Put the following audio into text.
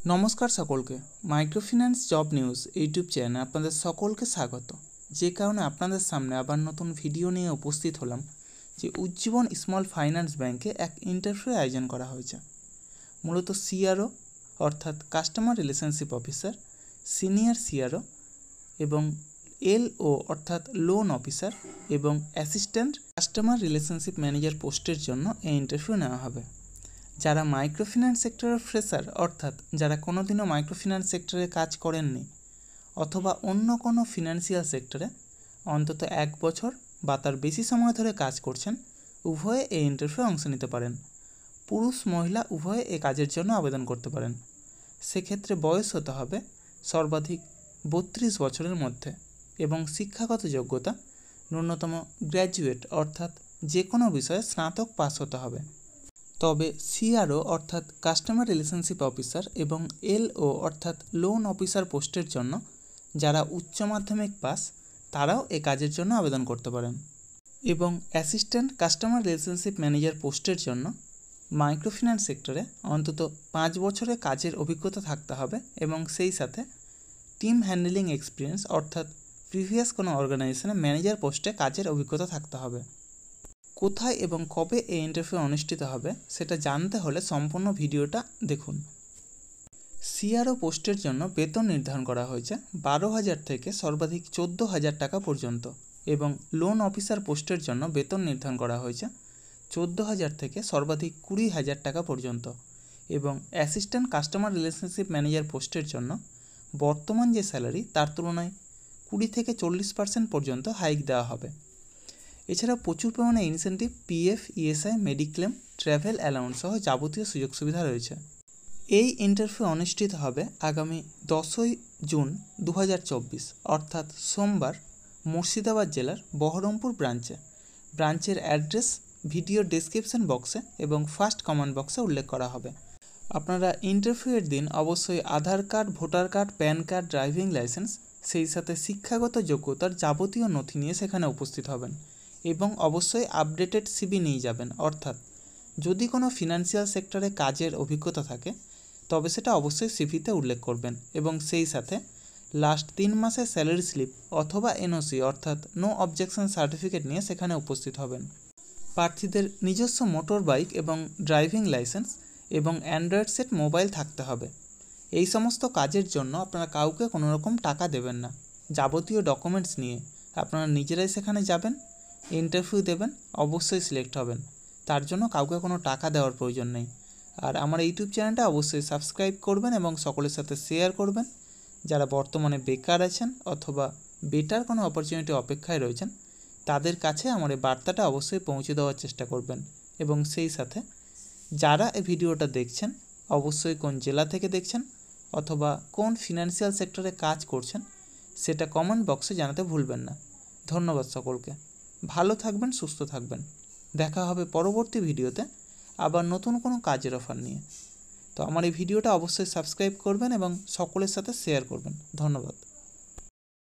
नमस्कार सकलके माइक्रोफिनान्स जब निউজ YouTube channel आपनादेर सकलके स्वागत। जे कारणे आपनादेर सामने आबार नतून भिडियो निये उपस्थित हलाम जे उज्जीवन स्मल फाइनान्स बैंके एक इंटरव्यू आयोजन करा हयेछे। मूलत सीआरओ अर्थात कास्टमार रिलेशनशिप अफिसार, सिनियर सीआरओ एवं एलओ अर्थात लोन अफिसार एवं assistant customer relationship manager poster जन्य ए इंटरव्यू नेওয়া হবে। যারা মাইক্রোফিন্যান্স সেক্টরের ফ্রেশার অর্থাৎ যারা কোনোদিনও মাইক্রোফিন্যান্স সেক্টরে কাজ করেননি অথবা অন্য কোনো ফিনান্সিয়াল সেক্টরে অন্তত 1 বছর বা তার বেশি সময় ধরে কাজ করছেন, উভয়ে এই ইন্টারভিউ অংশ নিতে পারেন। পুরুষ মহিলা উভয়ে এই কাজের জন্য আবেদন করতে পারেন। সেক্ষেত্রে বয়স হতে হবে সর্বাধিক 32 বছরের মধ্যে এবং শিক্ষাগত যোগ্যতা ন্যূনতম গ্র্যাজুয়েট অর্থাৎ যে কোনো বিষয়ে স্নাতক পাস হতে হবে। তবে সিআরও অর্থাৎ কাস্টমার রিলেশনশিপ অফিসার এবং এলও অর্থাৎ লোন অফিসার পোস্টের জন্য যারা উচ্চ মাধ্যমিক পাস তারাও এই কাজের জন্য আবেদন করতে পারেন। এবং অ্যাসিস্ট্যান্ট কাস্টমার রিলেশনশিপ ম্যানেজার পোস্টের জন্য মাইক্রোফিন্যান্স সেক্টরে অন্তত 5 বছরের কাজের অভিজ্ঞতা থাকতে হবে এবং সেই সাথে টিম হ্যান্ডলিং এক্সপিরিয়েন্স অর্থাৎ প্রিভিয়াস কোনো অর্গানাইজেশনে ম্যানেজার পোস্টে কাজের অভিজ্ঞতা থাকতে হবে। কোথায় এবং কবে এই ইন্টারভিউ অনুষ্ঠিত হবে সেটা জানতে হলে সম্পূর্ণ ভিডিওটা দেখুন। সিআরও পোস্টের জন্য বেতন নির্ধারণ করা হয়েছে 12,000 থেকে সর্বাধিক 14,000 টাকা পর্যন্ত এবং লোন অফিসার পোস্টের জন্য বেতন নির্ধারণ করা হয়েছে 14,000 থেকে সর্বাধিক 20,000 টাকা পর্যন্ত এবং অ্যাসিস্ট্যান্ট কাস্টমার রিলেশনশিপ ম্যানেজার পোস্টের জন্য বর্তমান যে স্যালারি তার তুলনায় 20 থেকে 40% পর্যন্ত হাইক দেওয়া হবে। এছাড়া প্রচুর পরিমাণে incentive, PF, ESI, mediclaim, travel allowance সহ যাবতীয় সুযোগ সুবিধা রয়েছে। এই ইন্টারভিউ অনুষ্ঠিত হবে আগামী 10ই জুন 2024 অর্থাৎ সোমবার মুর্শিদাবাদ জেলার বহরমপুর ব্রাঞ্চের অ্যাড্রেস ভিডিও ডেসক্রিপশন বক্সে এবং ফার্স্ট কমেন্ট বক্সে উল্লেখ করা হবে। আপনারা ইন্টারভিউয়ের দিন অবশ্যই Aadhaar card, voter card, PAN card, driving licence সেই সাথে শিক্ষাগত যোগ্যতার যাবতীয় নথি নিয়ে সেখানে উপস্থিত হবেন এবং অবশ্যই আপডেটেড সিভি নিয়ে যাবেন। অর্থাৎ যদি কোনো ফিনান্সিয়াল সেক্টরে কাজের অভিজ্ঞতা থাকে তবে সেটা অবশ্যই সিভিতে উল্লেখ করবেন এবং সেই সাথে লাস্ট 3 মাসের স্যালারি স্লিপ অথবা এনওসি অর্থাৎ নো অবজেকশন সার্টিফিকেট নিয়ে সেখানে উপস্থিত হবেন। প্রার্থীদের নিজস্ব মোটর বাইক এবং ড্রাইভিং লাইসেন্স এবং অ্যান্ড্রয়েড সেট মোবাইল থাকতে হবে। এই সমস্ত কাজের জন্য আপনারা কাউকে কোনো রকম টাকা দেবেন না। যাবতীয় ডকুমেন্টস নিয়ে আপনারা নিজেরাই সেখানে যাবেন, ইন্টারভিউ দেবেন, অবশ্যই সিলেক্ট হবেন। তার জন্য কাউকে কোনো টাকা দেওয়ার প্রয়োজন নেই। আর আমার ইউটিউব চ্যানেলটা অবশ্যই সাবস্ক্রাইব করবেন এবং সকলের সাথে শেয়ার করবেন। যারা বর্তমানে বেকার আছেন অথবা বেটার কোনো অপরচুনিটি অপেক্ষায় রয়েছেন তাদের কাছে আমার এই বার্তাটা অবশ্যই পৌঁছে দেওয়ার চেষ্টা করবেন। এবং সেই সাথে যারা এই ভিডিওটা দেখছেন অবশ্যই কোন জেলা থেকে দেখছেন অথবা কোন ফিনান্সিয়াল সেক্টরে কাজ করছেন সেটা কমেন্ট বক্সে জানাতে ভুলবেন না। ধন্যবাদ সকলকে। ভালো থাকবেন, সুস্থ থাকবেন। দেখা হবে পরবর্তী ভিডিওতে আবার নতুন কোনো কাজের অফার নিয়ে। তো আমার এই ভিডিওটা অবশ্যই সাবস্ক্রাইব করবেন এবং সকলের সাথে শেয়ার করবেন। ধন্যবাদ।